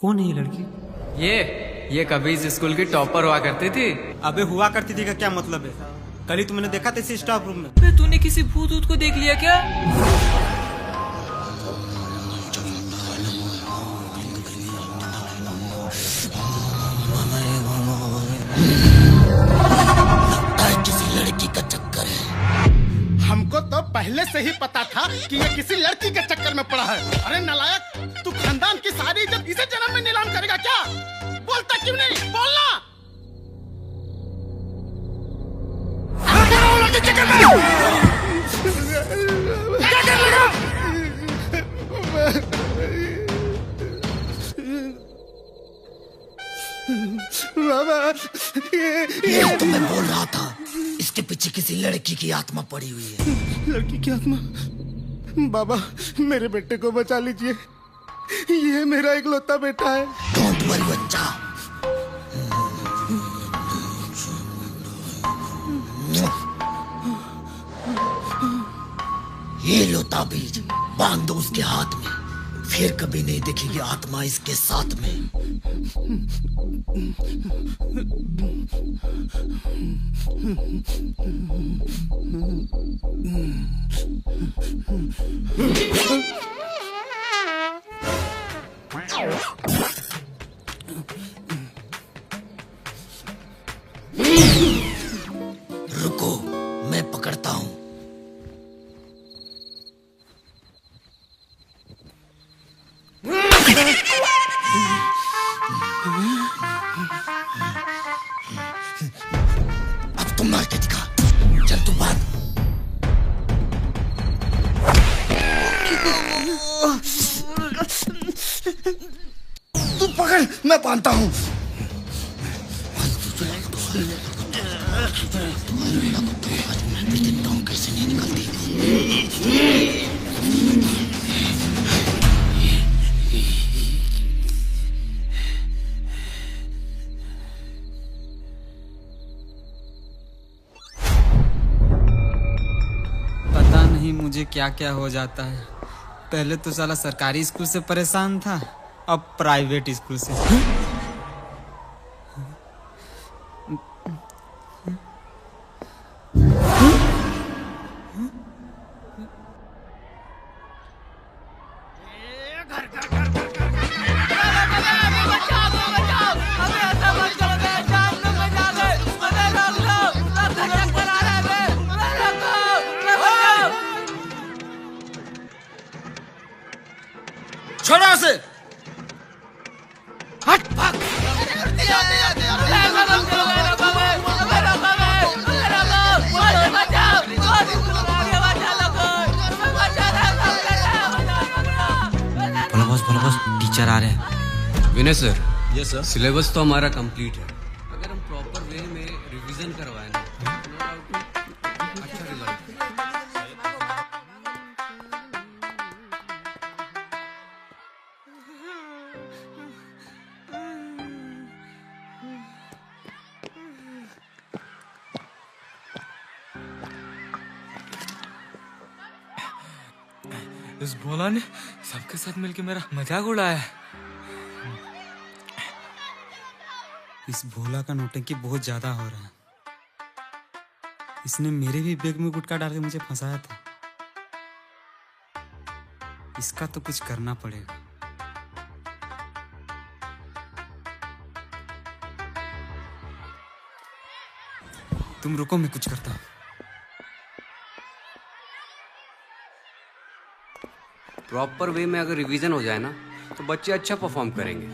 कौन है ये लड़की? ये कभी इस स्कूल की टॉपर हुआ करती थी। अबे हुआ करती थी का क्या मतलब है? कल ही तुमने देखा था इसी स्टाफ रूम में। बे तूने किसी भूत ऊत को देख लिया क्या? किसी लड़की का चक्कर है। हमको तो पहले से ही पता था कि ये किसी लड़की के चक्कर में पड़ा है। अरे नालायक, तू खानदान की सारी इज्जत इसे जन्म में नीलाम करेगा क्या? बोलता क्यों नहीं? बोलना। चक्कर में क्या कर लगा? ये तो मैं बोल रहा था, इसके पीछे किसी लड़की की आत्मा पड़ी हुई है। लड़की की आत्मा? बाबा, मेरे बेटे को बचा लीजिए, ये मेरा इकलौता बेटा है। डोंट वरी बच्चा, ये लो ताबीज, बांध दो उसके हाथ में, फिर कभी नहीं दिखेगी आत्मा इसके साथ में। रुको, मैं पकड़ता हूं। अब तुम मार के दिखा, चल तू बांध। तू पकड़, मैं बांधता हूं। कैसे नहीं निकलती? पता नहीं मुझे क्या क्या हो जाता है। पहले तो साला सरकारी स्कूल से परेशान था, अब प्राइवेट स्कूल से। छोड़ो उसे। हट भाग। बोलो बॉस, टीचर आ रहे हैं। विनय सर, यस सर। सिलेबस तो हमारा कंप्लीट है। अगर हम प्रॉपर वे में रिवीजन करवाए ना, अच्छा रिजल्ट। इस भोला ने सबके साथ मिलके मेरा मजाक उड़ाया है। इस भोला का नौटंकी बहुत ज्यादा हो रहा है। इसने मेरे भी बैग में गुटखा डाल के मुझे फंसाया था। इसका तो कुछ करना पड़ेगा। तुम रुको, मैं कुछ करता हूं। प्रॉपर वे में अगर रिवीजन हो जाए ना, तो बच्चे अच्छा परफॉर्म करेंगे।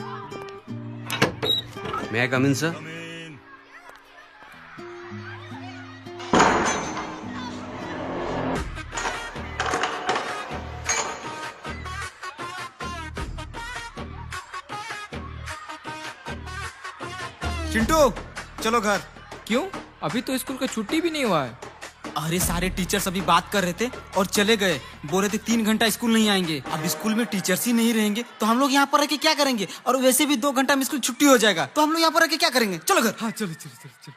मैं कम इन सर? चिंटू, चलो घर। क्यों? अभी तो स्कूल का छुट्टी भी नहीं हुआ है। अरे सारे टीचर्स अभी बात कर रहे थे और चले गए। बोल रहे थे 3 घंटा स्कूल नहीं आएंगे। अब स्कूल में टीचर्स ही नहीं रहेंगे तो हम लोग यहाँ पर रह के क्या करेंगे? और वैसे भी 2 घंटा में स्कूल छुट्टी हो जाएगा, तो हम लोग यहाँ पर रह के क्या करेंगे? चलो घर। हाँ चलो चलो चलो चलो।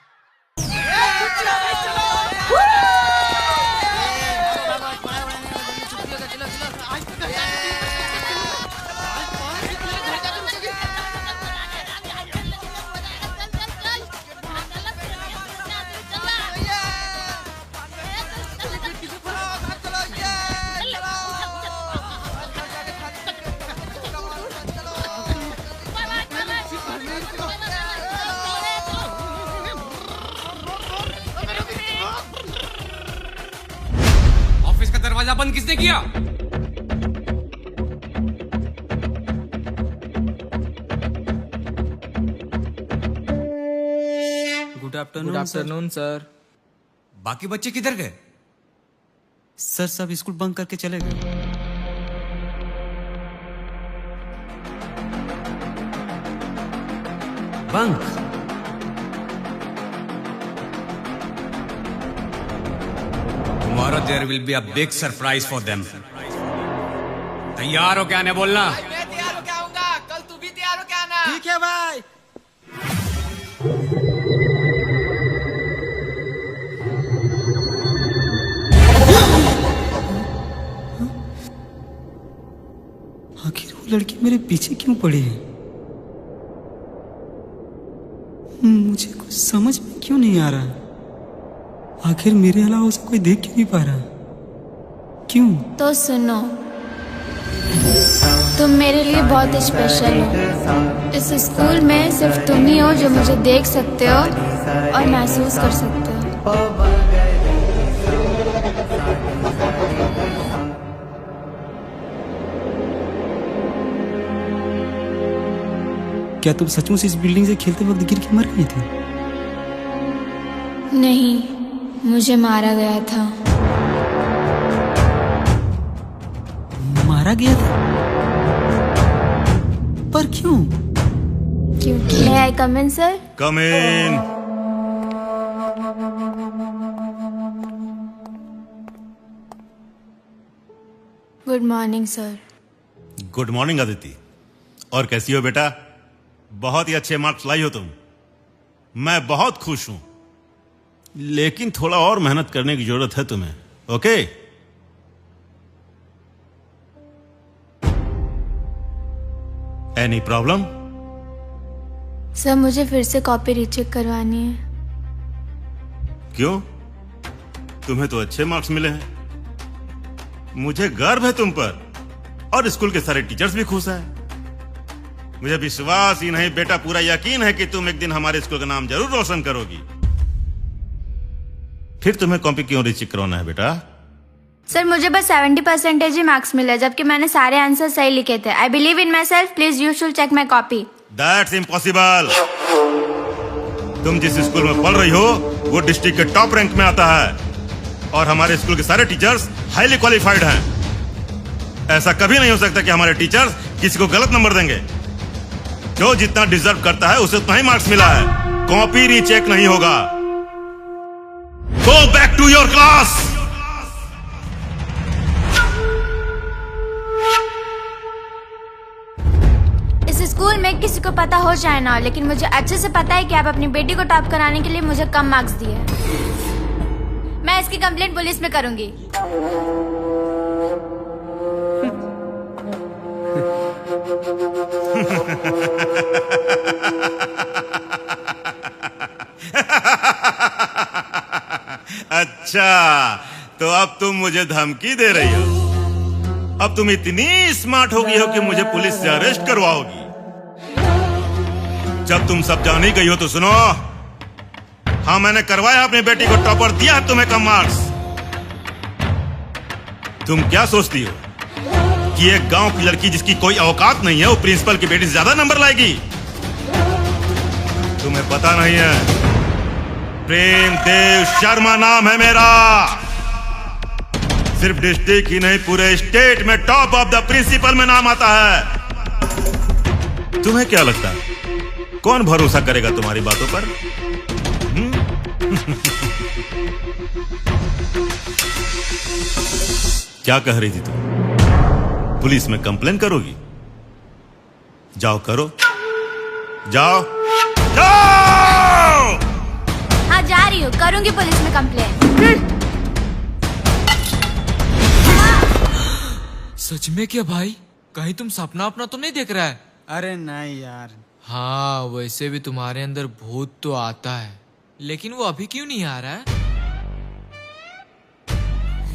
दरवाजा बंद किसने किया? Good good afternoon afternoon sir. बाकी बच्चे किधर गए? सर सब स्कूल बंक करके चले गए। Bunk? Tomorrow there will be a big surprise for them. तैयार हो क्या आने बोलना? मैं तैयार हो के आऊंगा, कल तू भी तैयार हो के आना। ठीक है भाई। आखिर वो लड़की मेरे पीछे क्यों पड़ी है? मुझे कुछ समझ में क्यों नहीं आ रहा। आखिर मेरे अलावा उसे कोई देख क्यों नहीं पा रहा? क्यों? तो सुनो, तुम मेरे लिए बहुत स्पेशल हो। इस स्कूल में सिर्फ तुम ही हो जो मुझे देख सकते हो और महसूस कर सकते हो। क्या तुम सचमुच इस बिल्डिंग से खेलते वक्त गिर के मर गई थी? नहीं, मुझे मारा गया था। मारा गया था? पर क्यों? क्योंकि May I come in, sir? Come in. Good morning sir. Good morning Aditi. और कैसी हो बेटा? बहुत ही अच्छे मार्क्स लाई हो तुम। मैं बहुत खुश हूं, लेकिन थोड़ा और मेहनत करने की जरूरत है तुम्हें। ओके? Any problem? सर मुझे फिर से कॉपी रीचेक करवानी है। क्यों? तुम्हें तो अच्छे मार्क्स मिले हैं। मुझे गर्व है तुम पर, और स्कूल के सारे टीचर्स भी खुश हैं। मुझे विश्वास ही नहीं बेटा, पूरा यकीन है कि तुम एक दिन हमारे स्कूल का नाम जरूर रोशन करोगी। फिर तुम्हें कॉपी क्यों रीचेक करवाना है बेटा? सर मुझे बस 70% ही मार्क्स मिले, जबकि मैंने सारे आंसर सही लिखे थे। I believe in my self, please you should check my copy. That's impossible. तुम जिस स्कूल में पढ़ रही हो वो डिस्ट्रिक्ट के टॉप रैंक में आता है, और हमारे स्कूल के सारे टीचर्स हाईली क्वालिफाइड हैं। ऐसा कभी नहीं हो सकता कि हमारे टीचर्स किसी को गलत नंबर देंगे। जो जितना डिजर्व करता है उसे उतना ही मार्क्स मिला है। कॉपी रीचेक नहीं होगा। Go back to your class. इस स्कूल में किसी को पता हो चाहे ना हो, लेकिन मुझे अच्छे से पता है कि आप अपनी बेटी को टॉप कराने के लिए मुझे कम मार्क्स दिए। मैं इसकी कंप्लेंट पुलिस में करूंगी। अच्छा, तो अब तुम मुझे धमकी दे रही हो? अब तुम इतनी स्मार्ट हो गई हो कि मुझे पुलिस से अरेस्ट करवाओगी? जब तुम सब जान ही गई हो तो सुनो। हाँ, मैंने करवाया अपनी बेटी को टॉपर, दिया है तुम्हें कम मार्क्स। तुम क्या सोचती हो कि एक गांव की लड़की जिसकी कोई औकात नहीं है वो प्रिंसिपल की बेटी से ज्यादा नंबर लाएगी? तुम्हें पता नहीं है, प्रेम देव शर्मा नाम है मेरा। सिर्फ डिस्ट्रिक्ट ही नहीं, पूरे स्टेट में टॉप ऑफ द प्रिंसिपल में नाम आता है। तुम्हें क्या लगता है कौन भरोसा करेगा तुम्हारी बातों पर? क्या कह रही थी तुम? पुलिस में कंप्लेन करोगी? जाओ करो, जाओ जाओ। हाँ जा रही हूँ, करूंगी पुलिस में कंप्लेन। सच में क्या भाई? कहीं तुम सपना अपना तो नहीं देख रहा है? अरे नहीं यार। हाँ, वैसे भी तुम्हारे अंदर भूत तो आता है, लेकिन वो अभी क्यों नहीं आ रहा है?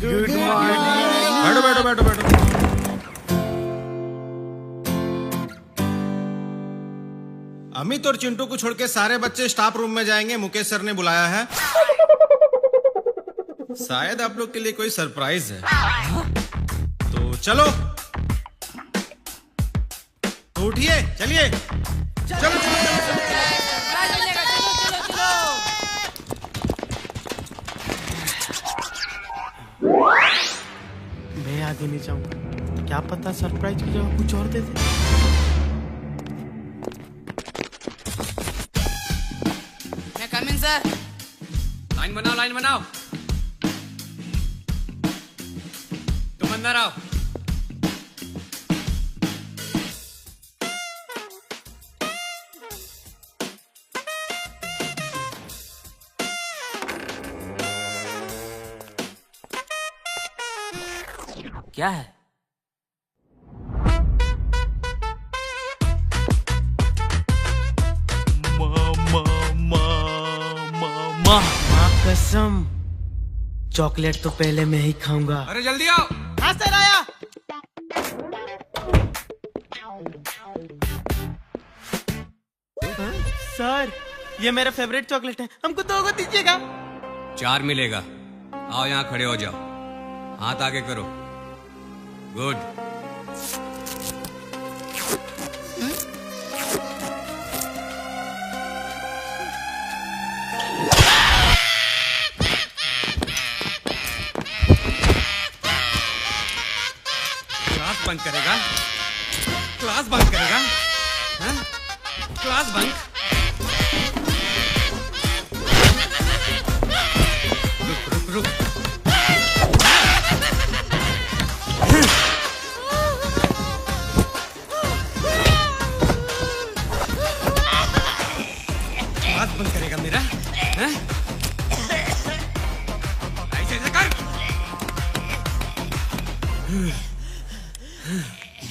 Good morning. बैठो बैठो बैठो बैठो। अमित और चिंटू को छोड़ के सारे बच्चे स्टाफ रूम में जाएंगे, मुकेश सर ने बुलाया है। शायद आप लोग के लिए कोई सरप्राइज है। चलो तो उठिए, चलिए। चलो चलो चलो मैं आगे नहीं जाऊंगा, क्या पता सरप्राइज की जगह कुछ और दे दे। मैं कम इन सर। लाइन बनाओ, लाइन बनाओ। तुम अंदर आओ। क्या है? माँ कसम, चॉकलेट तो पहले मैं ही खाऊंगा। अरे जल्दी आओ। हाँ सर, आया। सर, ये मेरा फेवरेट चॉकलेट है, हमको 2 को दीजिएगा। 4 मिलेगा। आओ यहाँ खड़े हो जाओ, हाथ आगे करो। गुड। क्लास बंद करेगा? क्लास बंद करेगा? हाँ? क्लास बंद? रुक रुक रुक। क्लास बंद करेगा मेरा? हाँ? ऐसे कर।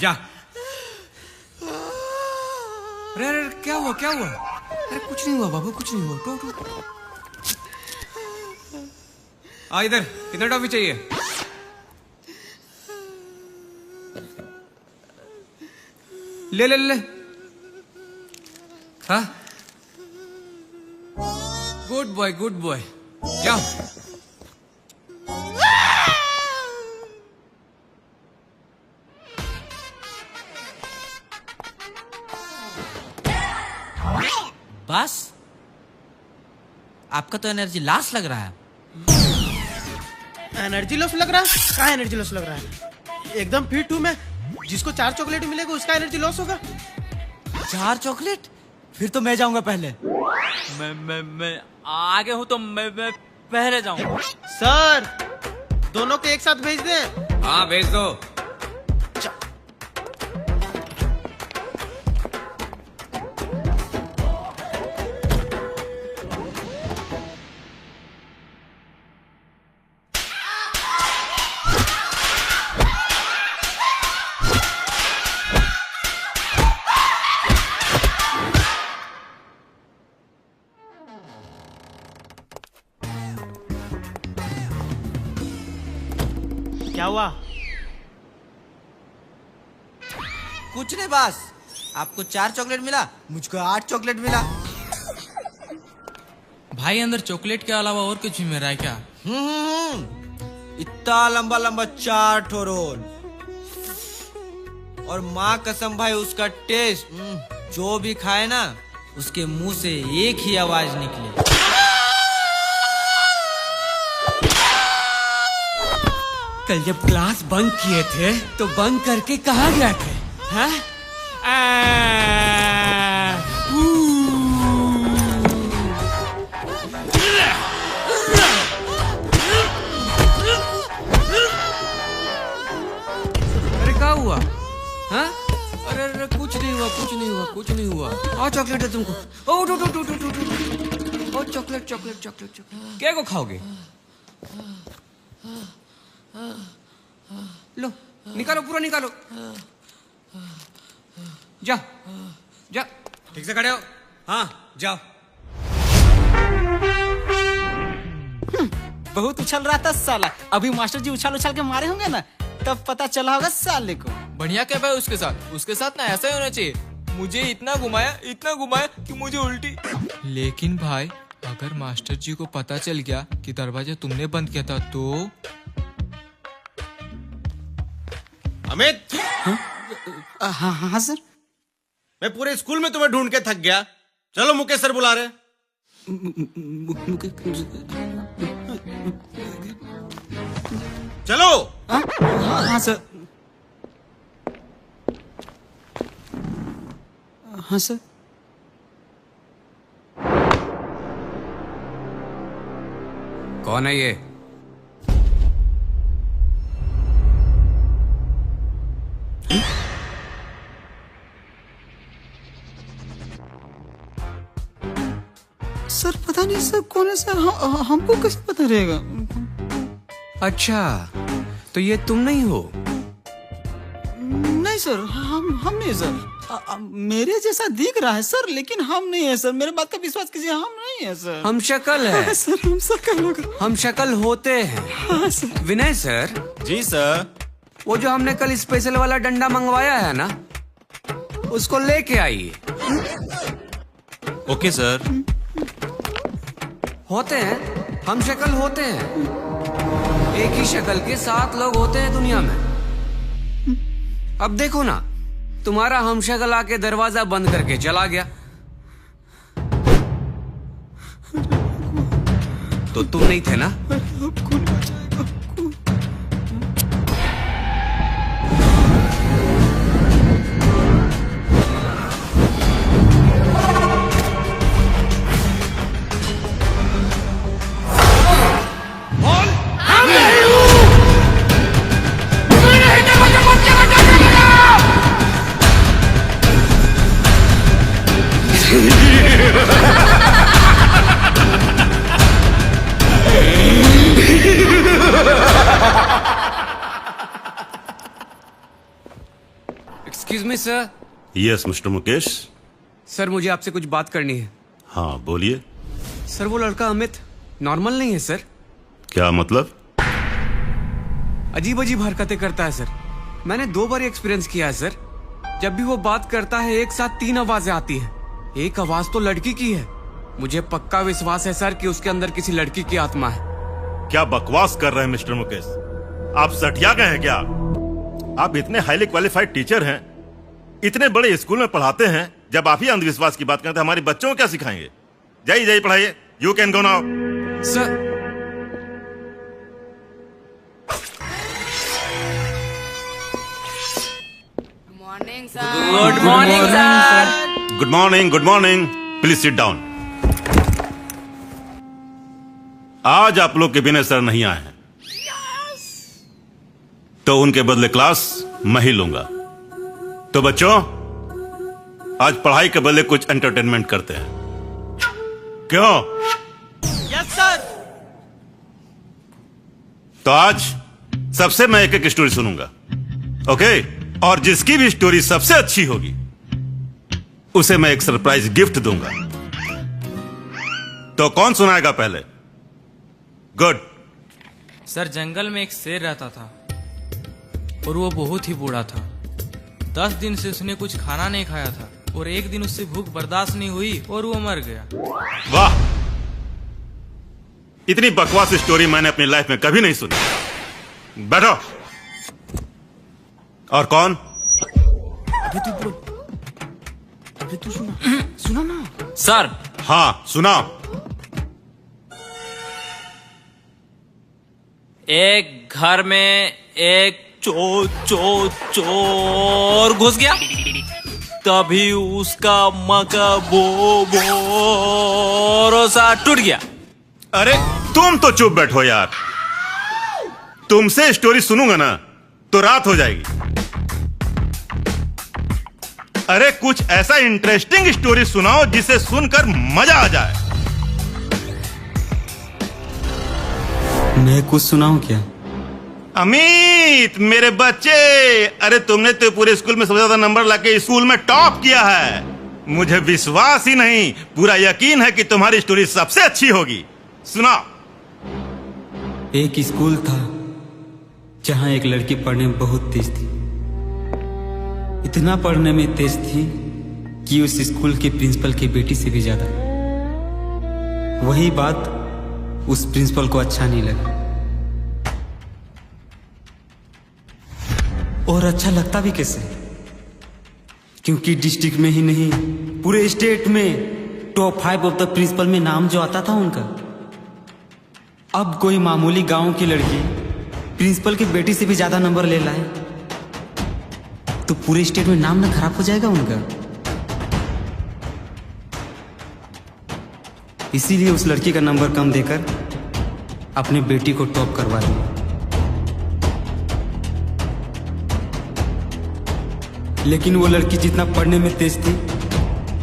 जा। अरे अरे क्या हुआ, क्या हुआ? अरे कुछ नहीं हुआ बाबू, कुछ नहीं हुआ। To to. आ इधर, कितना टॉफी चाहिए? ले ले ले। हाँ, गुड बॉय, गुड बॉय। जाओ। बस आपका तो एनर्जी लॉस लग रहा है। एनर्जी लॉस लग रहा है? कहाँ एनर्जी लॉस लग रहा है? एकदम फिट हूँ मैं। जिसको 4 चॉकलेट मिलेगा उसका एनर्जी लॉस होगा। 4 चॉकलेट? फिर तो मैं जाऊंगा पहले। मैं आगे हूँ तो मैं पहले जाऊँ। सर, दोनों को एक साथ भेज दें। हाँ भेज दो। क्या हुआ? कुछ नहीं बस, आपको 4 चॉकलेट मिला, मुझको 8 चॉकलेट मिला। भाई अंदर चॉकलेट के अलावा और कुछ भी मिला है क्या? इतना लंबा लंबा 4 ठो रोल। और माँ कसम भाई उसका टेस्ट, जो भी खाए ना उसके मुंह से एक ही आवाज निकले। कल जब क्लास बंक किए थे तो बंक करके कहाँ गए थे? हाँ? अरे क्या हुआ? हाँ? अरे अरे कुछ नहीं हुआ, कुछ नहीं हुआ, कुछ नहीं हुआ। और चॉकलेट है तुमको? ओ टू टू टू टू टू टू। ओ चॉकलेट चॉकलेट चॉकलेट चॉकलेट। क्या को खाओगे? लो निकालो, पूरा निकालो। जा जा, ठीक से खड़े हो। हाँ जाओ। बहुत उछल रहा था साला। अभी मास्टर जी उछाल उछाल के मारे होंगे ना, तब पता चला होगा साले को। बढ़िया क्या भाई उसके साथ ना ऐसा ही होना चाहिए। मुझे इतना घुमाया कि मुझे उल्टी। लेकिन भाई अगर मास्टर जी को पता चल गया कि दरवाजा तुमने बंद किया था तो अमित, हाँ हाँ सर। मैं पूरे स्कूल में तुम्हें ढूंढ के थक गया। चलो मुकेश सर बुला रहे। चलो। हाँ सर। हाँ सर। कौन है ये? सर पता नहीं सर कौन है सर, हमको कैसे पता रहेगा? अच्छा, तो ये तुम नहीं हो? नहीं सर, हम नहीं सर। मेरे जैसा दिख रहा है सर, लेकिन हम नहीं है सर। मेरे बात का विश्वास कीजिए, हम नहीं है सर। हम शक्ल है सर, हम शक्ल होगा। हम शक्ल होते हैं। हाँ सर। विनय सर। जी सर। वो जो हमने कल स्पेशल वाला डंडा मंगवाया है ना, उसको लेके आइए। Okay sir. होते हैं, हम शक्ल होते हैं। एक ही शक्ल के 7 लोग होते हैं दुनिया में। अब देखो ना, तुम्हारा हम शक्ल आके दरवाजा बंद करके चला गया, तो तुम नहीं थे ना? Excuse me sir. Yes mister Mukesh. Sir मुझे आपसे कुछ बात करनी है। हाँ बोलिए। सर वो लड़का अमित नॉर्मल नहीं है सर। क्या मतलब? अजीब अजीब हरकतें करता है सर। मैंने 2 बार एक्सपीरियंस किया है सर। जब भी वो बात करता है एक साथ 3 आवाजें आती हैं। एक आवाज तो लड़की की है। मुझे पक्का विश्वास है सर कि उसके अंदर किसी लड़की की आत्मा है। क्या बकवास कर रहे हैं मिस्टर मुकेश? आप सटिया गए हैं क्या? आप इतने हाईली क्वालिफाइड टीचर हैं, इतने बड़े स्कूल में पढ़ाते हैं, जब आप ही अंधविश्वास की बात करते हैं, हमारे बच्चों को क्या सिखाएंगे? जाइए पढ़ाइए। You can go now. Sir good morning sir. Good morning, good morning. Please sit down. आज आप लोग के विनय सर नहीं आए हैं, तो उनके बदले क्लास मैं ही लूंगा। तो बच्चों, आज पढ़ाई के बदले कुछ एंटरटेनमेंट करते हैं। क्यों? Yes sir. तो आज सबसे मैं एक स्टोरी सुनूंगा, ओके? और जिसकी भी स्टोरी सबसे अच्छी होगी उसे मैं एक सरप्राइज गिफ्ट दूंगा। तो कौन सुनाएगा पहले? गुड। सर जंगल में एक शेर रहता था और वो बहुत ही बूढ़ा था। 10 दिन से उसने कुछ खाना नहीं खाया था और एक दिन उससे भूख बर्दाश्त नहीं हुई और वो मर गया। वाह, इतनी बकवास स्टोरी मैंने अपनी लाइफ में कभी नहीं सुनी। बैठो। और कौन? अभी तू सुना ना सर। हाँ सुना। एक घर में एक चोर घुस गया, तभी उसका मका भरोसा टूट गया। अरे तुम तो चुप बैठो यार। तुमसे स्टोरी सुनूंगा ना तो रात हो जाएगी। अरे कुछ ऐसा इंटरेस्टिंग स्टोरी सुनाओ जिसे सुनकर मजा आ जाए। मैं कुछ सुनाऊं क्या? अमित मेरे बच्चे, अरे तुमने तो पूरे स्कूल में सबसे ज्यादा नंबर लाके स्कूल में टॉप किया है। मुझे विश्वास ही नहीं, पूरा यकीन है कि तुम्हारी स्टोरी सबसे अच्छी होगी। सुनाओ। एक स्कूल था जहां एक लड़की पढ़ने में बहुत तेज थी। इतना पढ़ने में तेज थी कि उस स्कूल के प्रिंसिपल की बेटी से भी ज्यादा। वही बात उस प्रिंसिपल को अच्छा नहीं लगा। और अच्छा लगता भी कैसे, क्योंकि डिस्ट्रिक्ट में ही नहीं पूरे स्टेट में टॉप 5 ऑफ द प्रिंसिपल में नाम जो आता था उनका। अब कोई मामूली गांव की लड़की प्रिंसिपल की बेटी से भी ज्यादा नंबर ले लाए तो पूरे स्टेट में नाम ना खराब हो जाएगा उनका। इसीलिए उस लड़की का नंबर कम देकर अपनी बेटी को टॉप करवा दिया। लेकिन वो लड़की जितना पढ़ने में तेज थी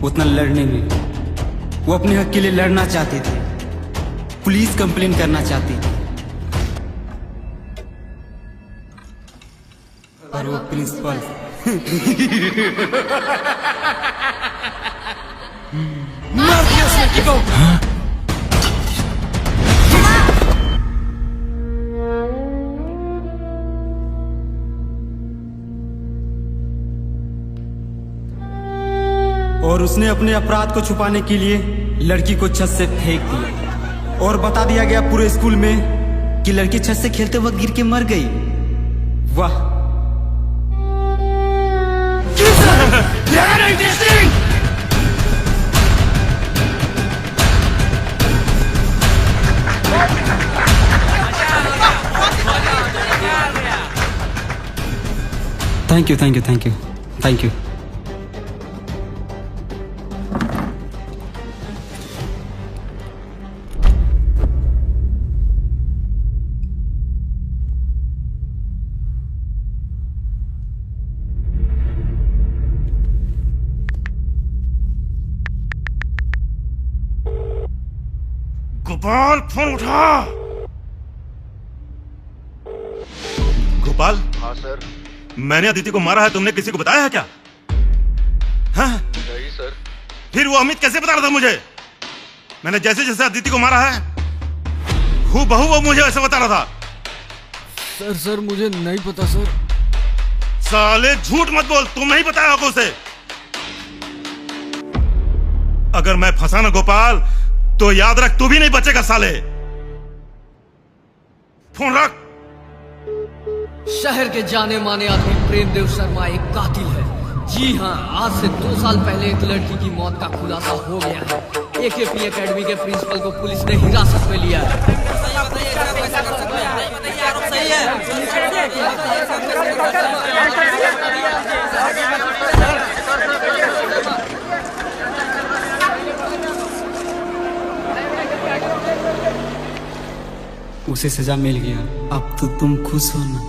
उतना लड़ने में, वो अपने हक के लिए लड़ना चाहती थी, पुलिस कंप्लेन करना चाहती थी, पर वो प्रिंसिपल मार दिया उस लड़की को। और उसने अपने अपराध को छुपाने के लिए लड़की को छत से फेंक दिया और बता दिया गया पूरे स्कूल में कि लड़की छत से खेलते वक्त गिर के मर गई। वाह, thank you thank you thank you thank you. Gopal, phone उठा। गोपाल। हाँ सर। मैंने अदिति को मारा है, तुमने किसी को बताया है क्या? हाँ? नहीं सर। फिर वो अमित कैसे बता रहा था मुझे? मैंने जैसे जैसे अदिति को मारा है हूबहू वो मुझे वैसे बता रहा था। सर मुझे नहीं पता सर। साले झूठ मत बोल, तुम नहीं बताया होगा उसे। अगर मैं फंसा ना गोपाल तो याद रख तू भी नहीं बचेगा साले। फोन रख। शहर के जाने माने आदमी प्रेमदेव शर्मा एक कातिल है। जी हाँ, आज से 2 साल पहले एक लड़की की मौत का खुलासा हो गया है। एकेपी एकेडमी के प्रिंसिपल को पुलिस ने हिरासत में लिया है। उसे सजा मिल गया, अब तो तुम खुश हो ना?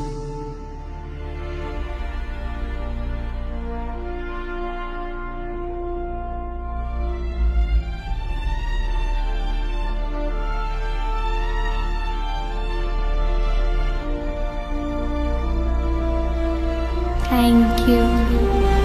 Thank you.